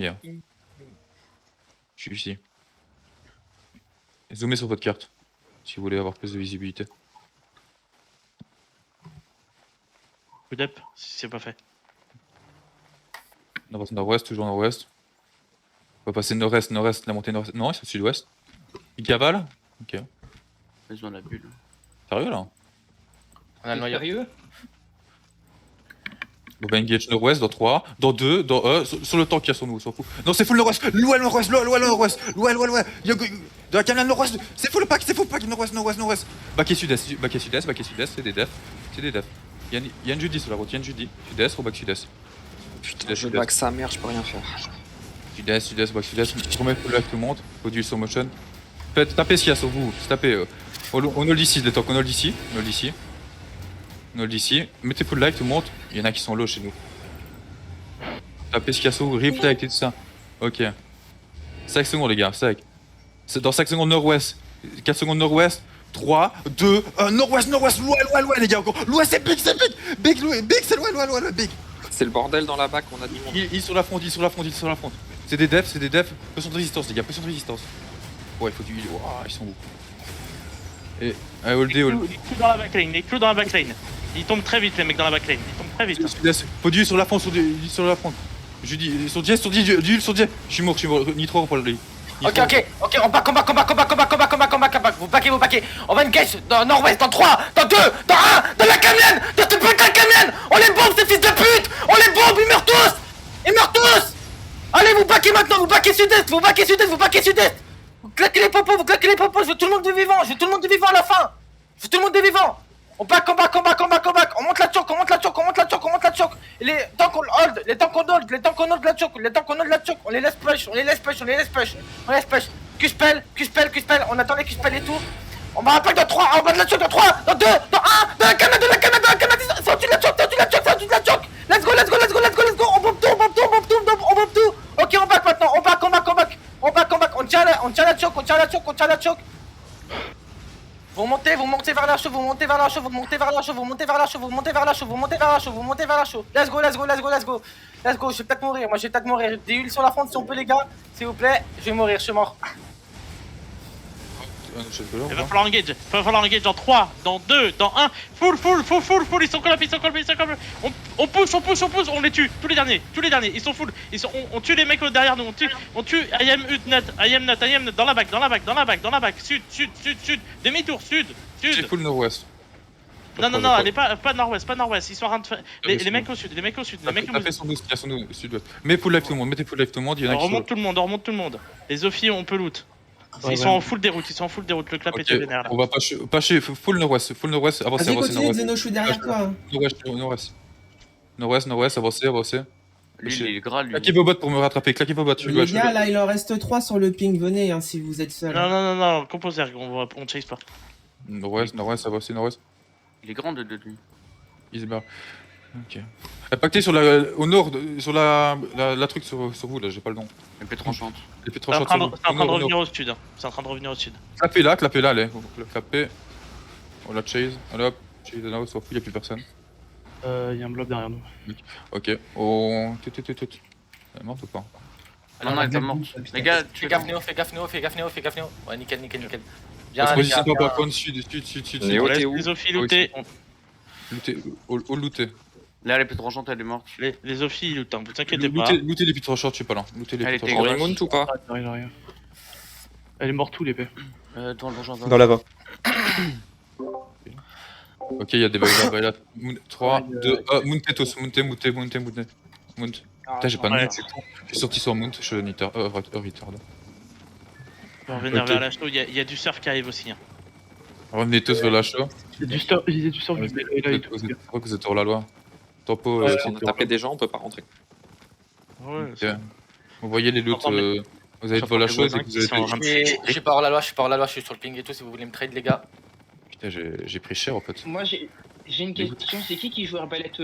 Bien. Je suis ici. Zoomez sur votre carte, si vous voulez avoir plus de visibilité. Coup up, si c'est pas fait. Nord-ouest, nord-ouest, toujours nord-ouest. On va passer nord-est, nord-est, la montée nord-est. Non, c'est sud-ouest. Il cavale. Ok. Ils ont la bulle. Sérieux là? On a le noyau. Sérieux? On va engage nord-ouest dans 3, dans 2, dans 1, sur le tank qu'il y a sur nous, on s'en fout. Non, c'est full nord-ouest, loin nord-ouest, loin nord-ouest, loin. De la camion nord-ouest, c'est full pack, nord-ouest, nord-ouest. Back et sud-est, c'est des defs. Il y a une Judy sur la route, Sud-est, au back sud-est. Putain, je back sa mère, je peux rien faire. Sud-est, back sud-est. Je remets full life tout le monde, faut du slow motion. Faites, tapez ce qu'il y a sur vous, tapez. On hold ici, les tanks, on hold ici. Mettez full life tout le monde, il y en a qui sont low chez nous. Tapez ce qu'il y a sur vous, replay et tout ça. Ok. 5 secondes les gars, 5. C'est dans 5 secondes nord-ouest. 4 secondes nord-ouest. 3, 2, 1, nord-ouest, loin les gars encore. Loin c'est big, big c'est loin, big. C'est le bordel dans la bac, on a du monde. Il sur la front. C'est des defs. Pression de résistance les gars, pression de résistance. Ouais, il faut du... Ouah, ils sont où? Et... holdez. Les clous dans la backline, Ils tombent très vite les mecs dans la backline, Faut du sur la front, sur la front. Je dis, sur Diez, je suis mort, Nitro pour lui. Ok, on back. Vous backez. On va engage dans nord-ouest, dans 3, dans 2, dans 1, dans la camienne, dans cette putain de camienne. On les bombe, ces fils de pute. On les bombe, ils meurent tous. Allez, vous backez maintenant, vous backez sud-est. Vous claquez les popos, je veux tout le monde de vivant, à la fin. On back. On monte la choc. Et les tanks on hold, la choc. On les laisse push. Q-spell. On attend les Q-spell et tout. On va attaquer dans 3, en bas de la choc, dans 3, dans 2, dans 1, dans la canne. C'est au-dessus de la choc. Let's go. On bombe tout. Ok, on back maintenant. On back. On tient la choc. Vous montez vers la chauve, vous montez vers la chauve. Let's go. Je vais peut-être mourir. Des huiles sur la front si on peut les gars, s'il vous plaît. Je vais mourir, je suis mort. Il va falloir engage dans 3, dans 2, dans 1. Full. Ils sont collapés. On pousse. On les tue. Tous les derniers. Ils sont full. On tue les mecs derrière nous. On tue I am nut. Dans la back. Sud. Demi-tour, sud. C'est full nord-ouest. Non, elle est pas nord-ouest. Ils sont en train de faire. Les mecs au sud. Tapez sur nous, il y a sur nous, sud-ouest. Mettez full life tout le monde, il y en a qui sont... On remonte tout le monde. Les Zophies, on peut loot. Ils sont en full déroute, le clap était vénère là. On va pas full nord-ouest, avancez. Vas-y, continue, Zeno, je suis derrière toi. Nord-ouest, avancez. Lui, il est gras, lui. Claquez vos bottes pour me rattraper, Les gars, là, il en reste 3 sur le ping, venez hein, si vous êtes seul. Non, composez, on chase pas. Nord-ouest, avancez, nord-ouest. Il est grand de lui. Il se barre. Ok. Pactez au nord, sur la truc sur vous là, j'ai pas le nom. Épée tranchante. C'est en train de revenir au sud. Clapez là, allez. Clapez. On la chase. Allez hop. Chase là, s'en fout, y'a plus personne. Y'a un blob derrière nous. Ok. On... Elle est morte ou pas? Non, elle est morte. Les gars, Fais gaffe Néo. Ouais, nickel. On se positionne pas par contre, sud. Les Zophies lootés. Looté. Là, l'épée tranchante, elle est morte. Les Zophies lootent, vous inquiétez pas. Lootez les pitres short, je sais pas là. Lootez les Elle pitres était short. grosse. Mount ou pas? Rien. Elle est morte où l'épée? Dans le donjon. Dans lava. Ok, il y a des bugs là. 3, 2, montez tous. Mount. Putain, j'ai pas de mount, je suis sorti sur mount, je suis retard. On va revenir vers la show, il y a du surf qui arrive aussi. Revenez tous vers la show. Il y a du surf Vous êtes hors la loi. Tempo, On a tapé des gens, on peut pas rentrer. vous voyez les loots, vous avez devant la chose et que vous avez... Je suis pas hors la loi, je suis sur le ping et tout si vous voulez me trade les gars. Putain, j'ai pris cher en fait. Moi j'ai une question, c'est qui joue arbalète